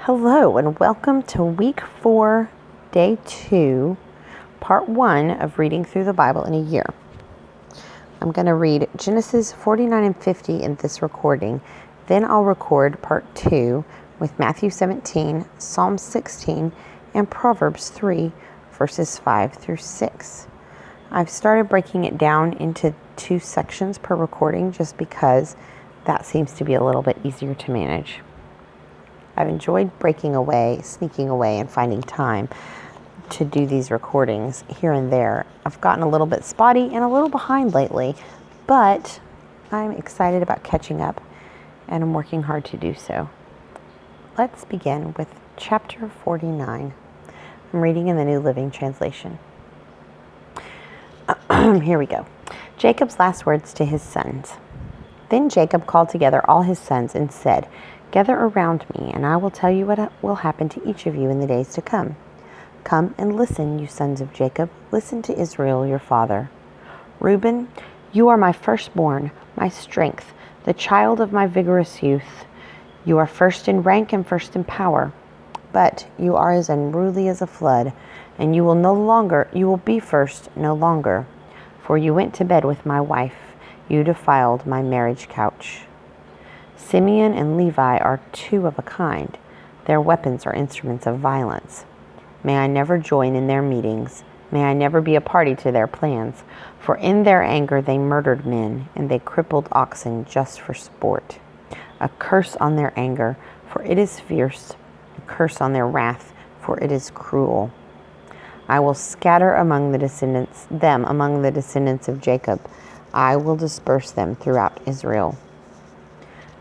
Hello and welcome to week 4, day 2, part 1 of reading through the Bible in a year. I'm going to read Genesis 49 and 50 in this recording. Then I'll record part 2 with Matthew 17, Psalm 16, and Proverbs 3, verses 5 through 6. I've started breaking it down into 2 sections per recording just because that seems to be a little bit easier to manage. I've enjoyed breaking away, sneaking away, and finding time to do these recordings here and there. I've gotten a little bit spotty and a little behind lately, but I'm excited about catching up, and I'm working hard to do so. Let's begin with chapter 49. I'm reading in the New Living Translation. Here we go. Jacob's last words to his sons. Then Jacob called together all his sons and said, "Gather around me, and I will tell you what will happen to each of you in the days to come. Come and listen, you sons of Jacob. Listen to Israel, your father. Reuben, you are my firstborn, my strength, the child of my vigorous youth. You are first in rank and first in power, but you are as unruly as a flood, and you will be first no longer, for you went to bed with my wife. You defiled my marriage couch. Simeon and Levi are two of a kind. Their weapons are instruments of violence. May I never join in their meetings. May I never be a party to their plans. For in their anger they murdered men, and they crippled oxen just for sport. A curse on their anger, for it is fierce. A curse on their wrath, for it is cruel. I will scatter them among the descendants of Jacob. I will disperse them throughout Israel.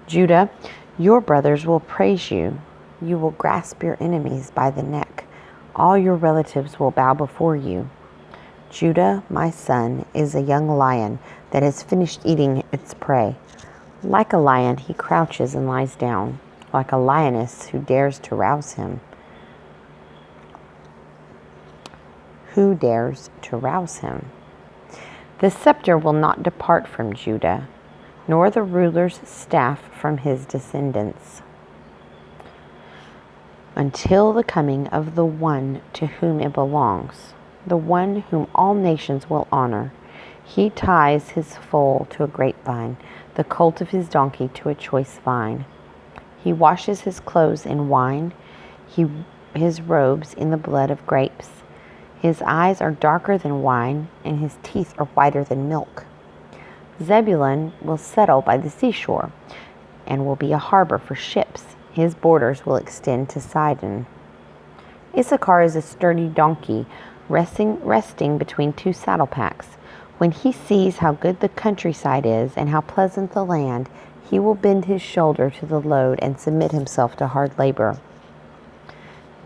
Judah, your brothers will praise you. You will grasp your enemies by the neck. All your relatives will bow before you. Judah, my son, is a young lion that has finished eating its prey. Like a lion, he crouches and lies down, like a lioness who dares to rouse him. Who dares to rouse him? The scepter will not depart from Judah, nor the ruler's staff from his descendants, until the coming of the one to whom it belongs, the one whom all nations will honor. He ties his foal to a grapevine, the colt of his donkey to a choice vine. He washes his clothes in wine, his robes in the blood of grapes. His eyes are darker than wine, and his teeth are whiter than milk. Zebulun will settle by the seashore and will be a harbor for ships. His borders will extend to Sidon. Issachar is a sturdy donkey, resting between 2 saddle packs. When he sees how good the countryside is and how pleasant the land, he will bend his shoulder to the load and submit himself to hard labor.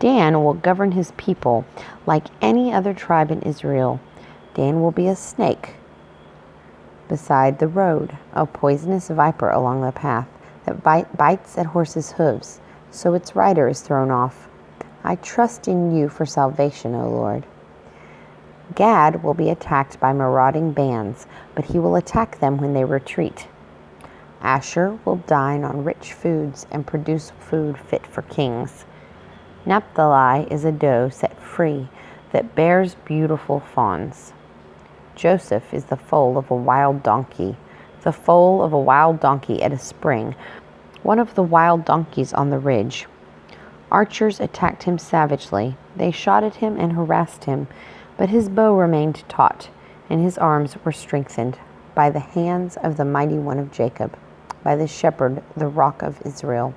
Dan will govern his people like any other tribe in Israel. Dan will be a snake beside the road, a poisonous viper along the path that bites at horses' hooves, so its rider is thrown off. I trust in you for salvation, O Lord. Gad will be attacked by marauding bands, but he will attack them when they retreat. Asher will dine on rich foods and produce food fit for kings. Naphtali is a doe set free that bears beautiful fawns. Joseph is the foal of a wild donkey at a spring, one of the wild donkeys on the ridge. Archers attacked him savagely. They shot at him and harassed him, but his bow remained taut, and his arms were strengthened by the hands of the mighty one of Jacob, by the shepherd, the rock of Israel.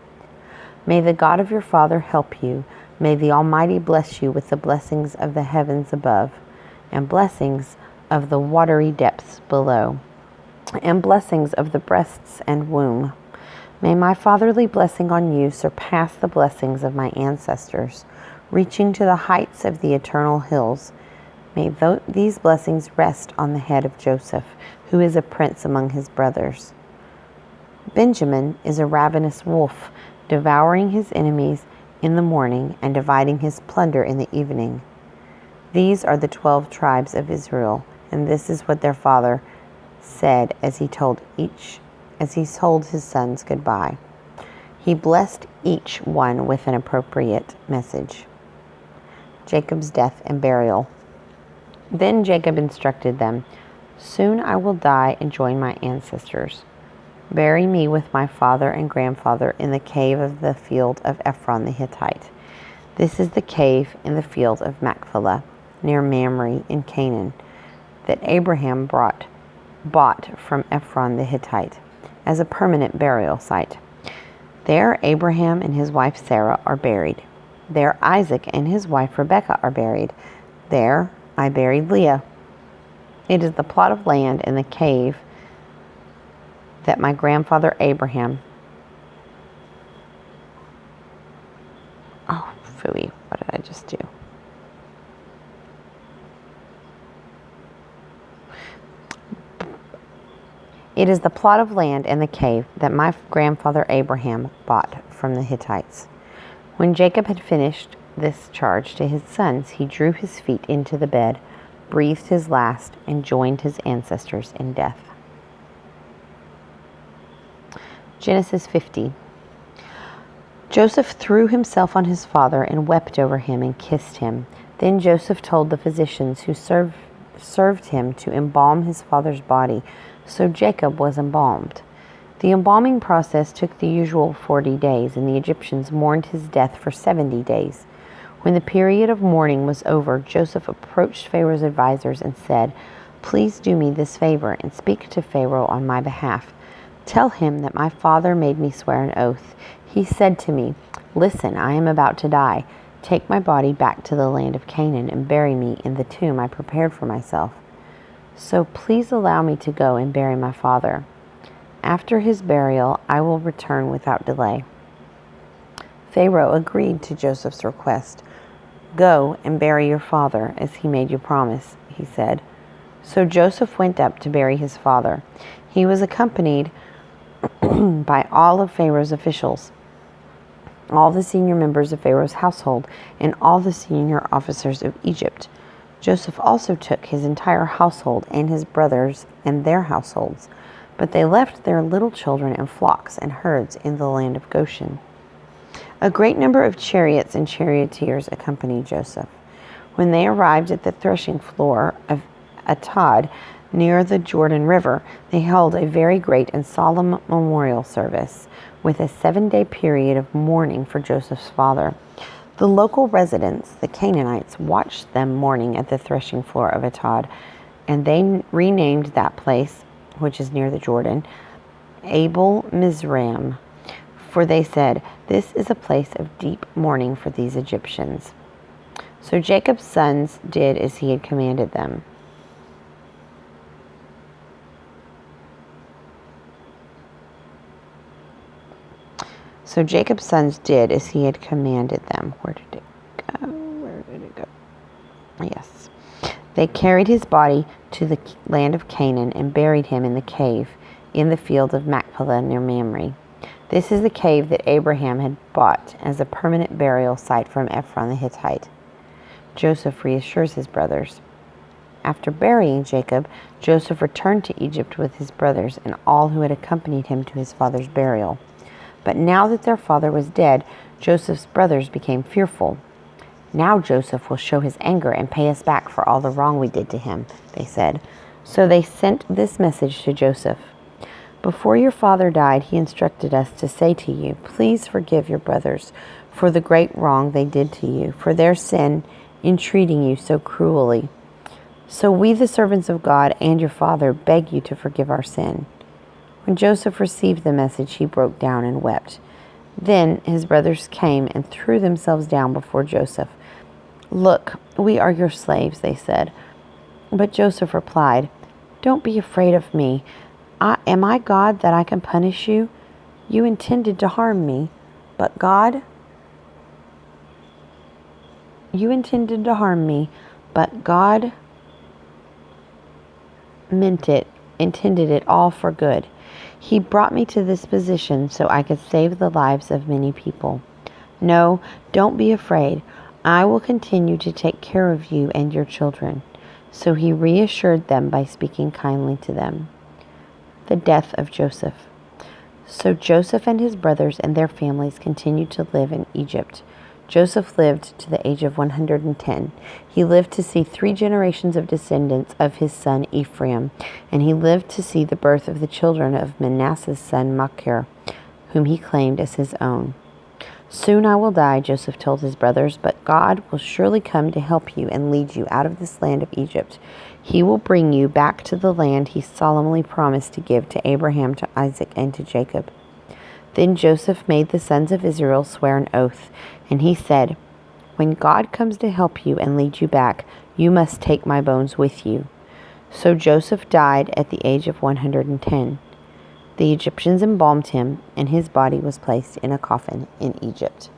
May the God of your father help you. May the Almighty bless you with the blessings of the heavens above, and blessings of the watery depths below, and blessings of the breasts and womb. May my fatherly blessing on you surpass the blessings of my ancestors, reaching to the heights of the eternal hills. May these blessings rest on the head of Joseph, who is a prince among his brothers. Benjamin is a ravenous wolf, devouring his enemies in the morning and dividing his plunder in the evening. These are the 12 tribes of Israel, and this is what their father said as he told his sons goodbye. He blessed each one with an appropriate message. Jacob's death and burial. Then Jacob instructed them, "Soon I will die and join my ancestors. Bury me with my father and grandfather in the cave of the field of Ephron the Hittite. This is the cave in the field of Machpelah, near Mamre in Canaan, that Abraham bought from Ephron the Hittite as a permanent burial site. There Abraham and his wife Sarah are buried. There Isaac and his wife Rebekah are buried. There I buried Leah. It is the plot of land in the cave that my grandfather Abraham..." Oh, phooey, what did I just do? It is the plot of land in the cave that my grandfather Abraham bought from the Hittites. When Jacob had finished this charge to his sons, he drew his feet into the bed, breathed his last, and joined his ancestors in death. Genesis 50. Joseph threw himself on his father and wept over him and kissed him. Then Joseph told the physicians who served him to embalm his father's body, so Jacob was embalmed. The embalming process took the usual 40 days, and the Egyptians mourned his death for 70 days. When the period of mourning was over, Joseph approached Pharaoh's advisors and said, "Please do me this favor and speak to Pharaoh on my behalf. Tell him that my father made me swear an oath. He said to me, 'Listen, I am about to die. Take my body back to the land of Canaan and bury me in the tomb I prepared for myself. So please allow me to go and bury my father. After his burial, I will return without delay.' Pharaoh agreed to Joseph's request. 'Go and bury your father, as he made you promise,' he said. So Joseph went up to bury his father. He was accompanied by all of Pharaoh's officials, all the senior members of Pharaoh's household, and all the senior officers of Egypt. Joseph also took his entire household and his brothers and their households, but they left their little children and flocks and herds in the land of Goshen. A great number of chariots and charioteers accompanied Joseph. When they arrived at the threshing floor of Atad, near the Jordan River, they held a very great and solemn memorial service, with a 7-day period of mourning for Joseph's father. The local residents, the Canaanites, watched them mourning at the threshing floor of Atad, and they renamed that place, which is near the Jordan, Abel Mizraim, for they said, "This is a place of deep mourning for these Egyptians." So Jacob's sons did as he had commanded them. So Jacob's sons did as he had commanded them. Where did it go? Yes. They carried his body to the land of Canaan and buried him in the cave in the field of Machpelah near Mamre. This is the cave that Abraham had bought as a permanent burial site from Ephron the Hittite. Joseph reassures his brothers. After burying Jacob, Joseph returned to Egypt with his brothers and all who had accompanied him to his father's burial. But now that their father was dead, Joseph's brothers became fearful. "Now Joseph will show his anger and pay us back for all the wrong we did to him," they said. So they sent this message to Joseph. "Before your father died, he instructed us to say to you, 'Please forgive your brothers for the great wrong they did to you, for their sin in treating you so cruelly. So we, the servants of God and your father, beg you to forgive our sin.' When Joseph received the message, he broke down and wept. Then his brothers came and threw themselves down before Joseph. 'Look, we are your slaves,' they said. But Joseph replied, 'Don't be afraid of me. Am I God that I can punish you? You intended to harm me, but God intended it all for good. He brought me to this position so I could save the lives of many people. No, don't be afraid. I will continue to take care of you and your children." So he reassured them by speaking kindly to them. The death of Joseph. So Joseph and his brothers and their families continued to live in Egypt. Joseph lived to the age of 110. He lived to see 3 generations of descendants of his son Ephraim, and he lived to see the birth of the children of Manasseh's son Machir, whom he claimed as his own. Soon I will die, Joseph told his brothers, but God will surely come to help you and lead you out of this land of Egypt. He will bring you back to the land he solemnly promised to give to Abraham, to Isaac, and to Jacob. Then Joseph made the sons of Israel swear an oath, and he said, "When God comes to help you and lead you back, you must take my bones with you." So Joseph died at the age of 110. The Egyptians embalmed him, and his body was placed in a coffin in Egypt.